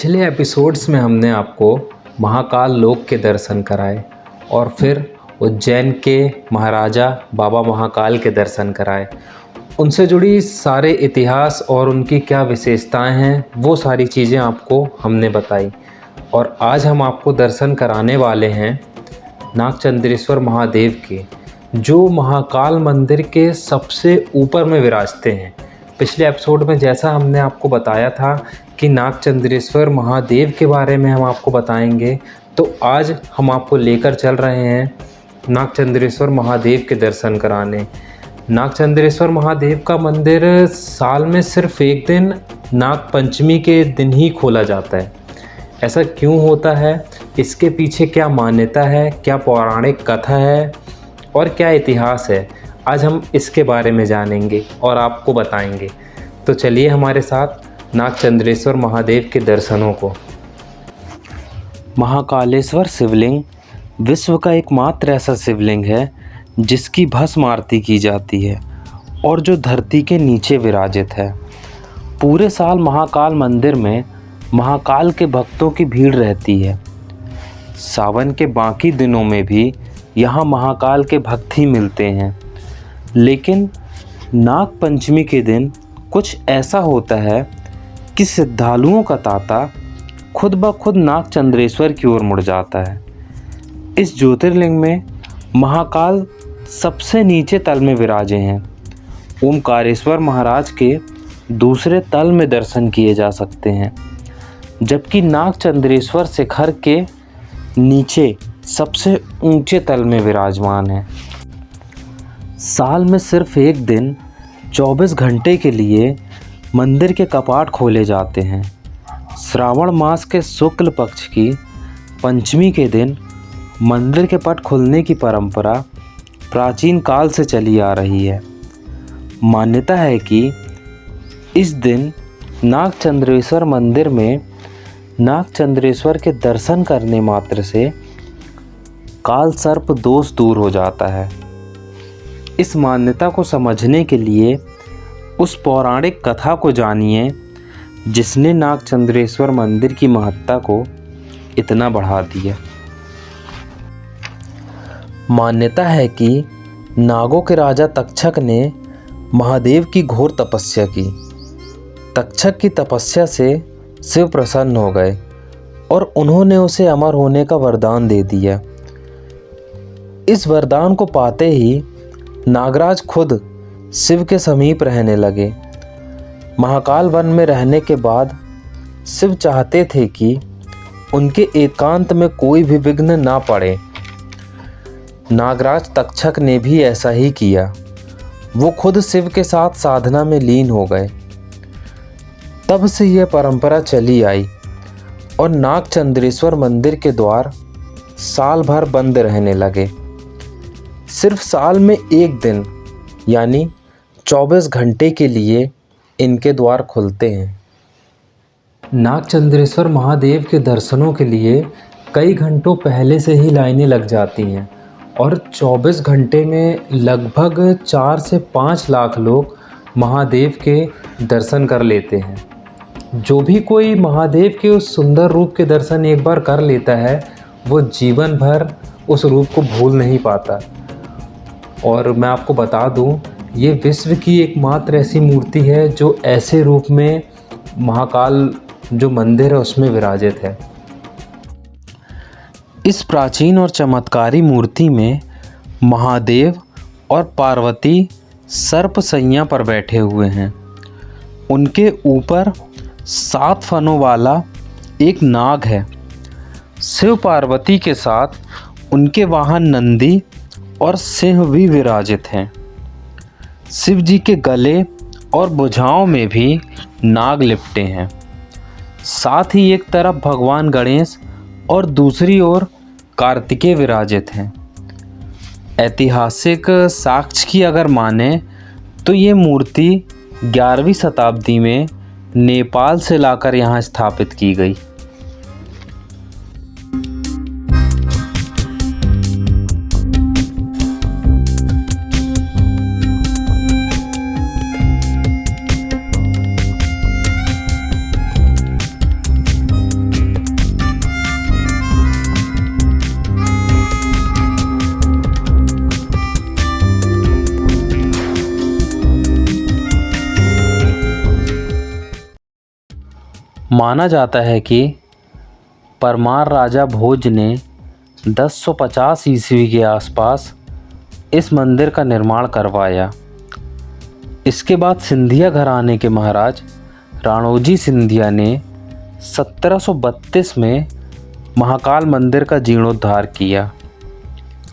पिछले एपिसोड्स में हमने आपको महाकाल लोक के दर्शन कराए और फिर उज्जैन के महाराजा बाबा महाकाल के दर्शन कराए। उनसे जुड़ी सारे इतिहास और उनकी क्या विशेषताएं हैं वो सारी चीज़ें आपको हमने बताई। और आज हम आपको दर्शन कराने वाले हैं नागचंद्रेश्वर महादेव के, जो महाकाल मंदिर के सबसे ऊपर में विराजते हैं। पिछले एपिसोड में जैसा हमने आपको बताया था कि नागचंद्रेश्वर महादेव के बारे में हम आपको बताएंगे, तो आज हम आपको लेकर चल रहे हैं नागचंद्रेश्वर महादेव के दर्शन कराने। नागचंद्रेश्वर महादेव का मंदिर साल में सिर्फ एक दिन नाग पंचमी के दिन ही खोला जाता है। ऐसा क्यों होता है, इसके पीछे क्या मान्यता है, क्या पौराणिक कथा है और क्या इतिहास है, आज हम इसके बारे में जानेंगे और आपको बताएंगे। तो चलिए हमारे साथ नागचंद्रेश्वर महादेव के दर्शनों को। महाकालेश्वर शिवलिंग विश्व का एकमात्र ऐसा शिवलिंग है जिसकी भस्म आरती की जाती है और जो धरती के नीचे विराजित है। पूरे साल महाकाल मंदिर में महाकाल के भक्तों की भीड़ रहती है। सावन के बाकी दिनों में भी यहाँ महाकाल के भक्त ही मिलते हैं, लेकिन नाग पंचमी के दिन कुछ ऐसा होता है कि श्रद्धालुओं का तांता खुद ब खुद नागचंद्रेश्वर की ओर मुड़ जाता है। इस ज्योतिर्लिंग में महाकाल सबसे नीचे तल में विराजे हैं। ओमकारेश्वर महाराज के दूसरे तल में दर्शन किए जा सकते हैं, जबकि नागचंद्रेश्वर शिखर के नीचे सबसे ऊंचे तल में विराजमान है। साल में सिर्फ एक दिन 24 घंटे के लिए मंदिर के कपाट खोले जाते हैं। श्रावण मास के शुक्ल पक्ष की पंचमी के दिन मंदिर के पट खुलने की परंपरा प्राचीन काल से चली आ रही है। मान्यता है कि इस दिन नागचंद्रेश्वर मंदिर में नागचंद्रेश्वर के दर्शन करने मात्र से काल सर्प दोष दूर हो जाता है। इस मान्यता को समझने के लिए उस पौराणिक कथा को जानिए जिसने नागचंद्रेश्वर मंदिर की महत्ता को इतना बढ़ा दिया। मान्यता है कि नागों के राजा तक्षक ने महादेव की घोर तपस्या की। तक्षक की तपस्या से शिव प्रसन्न हो गए और उन्होंने उसे अमर होने का वरदान दे दिया। इस वरदान को पाते ही नागराज खुद शिव के समीप रहने लगे। महाकाल वन में रहने के बाद शिव चाहते थे कि उनके एकांत में कोई भी विघ्न ना पड़े। नागराज तक्षक ने भी ऐसा ही किया। वो खुद शिव के साथ साधना में लीन हो गए। तब से यह परंपरा चली आई और नागचंद्रेश्वर मंदिर के द्वार साल भर बंद रहने लगे। सिर्फ साल में एक दिन यानी 24 घंटे के लिए इनके द्वार खुलते हैं। नागचंद्रेश्वर महादेव के दर्शनों के लिए कई घंटों पहले से ही लाइनें लग जाती हैं और 24 घंटे में लगभग 4 से 5 लाख लोग महादेव के दर्शन कर लेते हैं। जो भी कोई महादेव के उस सुंदर रूप के दर्शन एक बार कर लेता है, वो जीवन भर उस रूप को भूल नहीं पाता। और मैं आपको बता दूं, ये विश्व की एकमात्र ऐसी मूर्ति है जो ऐसे रूप में महाकाल जो मंदिर है उसमें विराजित है। इस प्राचीन और चमत्कारी मूर्ति में महादेव और पार्वती सर्प सैया पर बैठे हुए हैं। उनके ऊपर 7 फनों वाला एक नाग है। शिव पार्वती के साथ उनके वाहन नंदी और सिंह भी विराजित हैं। शिव जी के गले और भुजाओं में भी नाग लिपटे हैं। साथ ही एक तरफ भगवान गणेश और दूसरी ओर कार्तिकेय विराजित हैं। ऐतिहासिक साक्ष्य की अगर माने तो ये मूर्ति 11वीं शताब्दी में नेपाल से लाकर यहाँ स्थापित की गई। माना जाता है कि परमार राजा भोज ने 1050 ईस्वी के आसपास इस मंदिर का निर्माण करवाया। इसके बाद सिंधिया घराने के महाराज राणोजी सिंधिया ने 1732 में महाकाल मंदिर का जीर्णोद्धार किया,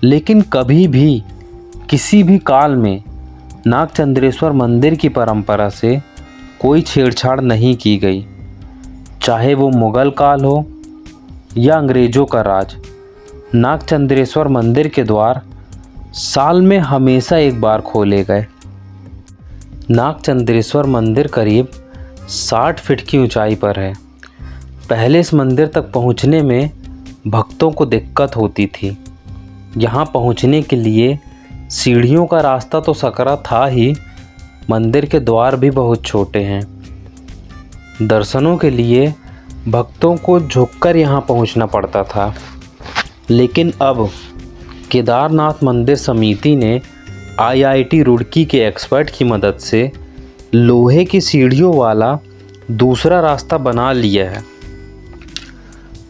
लेकिन कभी भी किसी भी काल में नागचंद्रेश्वर मंदिर की परंपरा से कोई छेड़छाड़ नहीं की गई। चाहे वो मुगल काल हो या अंग्रेज़ों का राज, नागचंद्रेश्वर मंदिर के द्वार साल में हमेशा एक बार खोले गए। नागचंद्रेश्वर मंदिर करीब 60 फीट की ऊंचाई पर है। पहले इस मंदिर तक पहुंचने में भक्तों को दिक्कत होती थी। यहाँ पहुंचने के लिए सीढ़ियों का रास्ता तो सकरा था ही, मंदिर के द्वार भी बहुत छोटे हैं। दर्शनों के लिए भक्तों को झुककर यहाँ पहुँचना पड़ता था। लेकिन अब केदारनाथ मंदिर समिति ने IIT रुड़की के एक्सपर्ट की मदद से लोहे की सीढ़ियों वाला दूसरा रास्ता बना लिया है।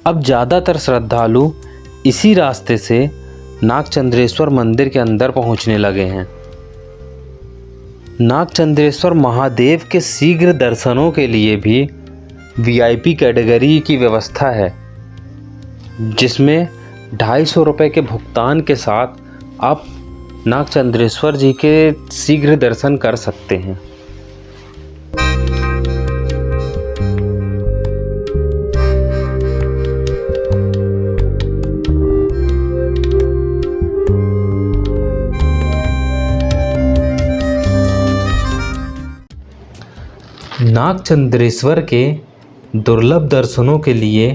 अब ज़्यादातर श्रद्धालु इसी रास्ते से नागचंद्रेश्वर मंदिर के अंदर पहुंचने लगे हैं। नागचंद्रेश्वर महादेव के शीघ्र दर्शनों के लिए भी VIP कैटेगरी की व्यवस्था है, जिसमें 250 रुपये के भुगतान के साथ आप नागचंद्रेश्वर जी के शीघ्र दर्शन कर सकते हैं। नागचंद्रेश्वर के दुर्लभ दर्शनों के लिए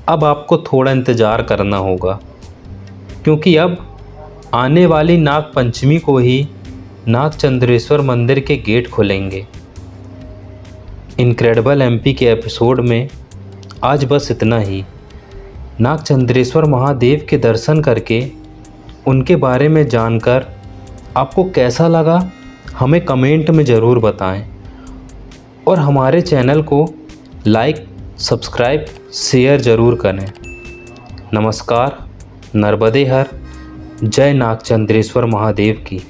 अब आपको थोड़ा इंतज़ार करना होगा, क्योंकि अब आने वाली नाग पंचमी को ही नागचंद्रेश्वर मंदिर के गेट खुलेंगे। इनक्रेडिबल MP के एपिसोड में आज बस इतना ही। नागचंद्रेश्वर महादेव के दर्शन करके उनके बारे में जानकर आपको कैसा लगा, हमें कमेंट में ज़रूर बताएं और हमारे चैनल को लाइक, सब्सक्राइब, शेयर ज़रूर करें। नमस्कार, नर्मदे हर, जय नागचंद्रेश्वर महादेव की।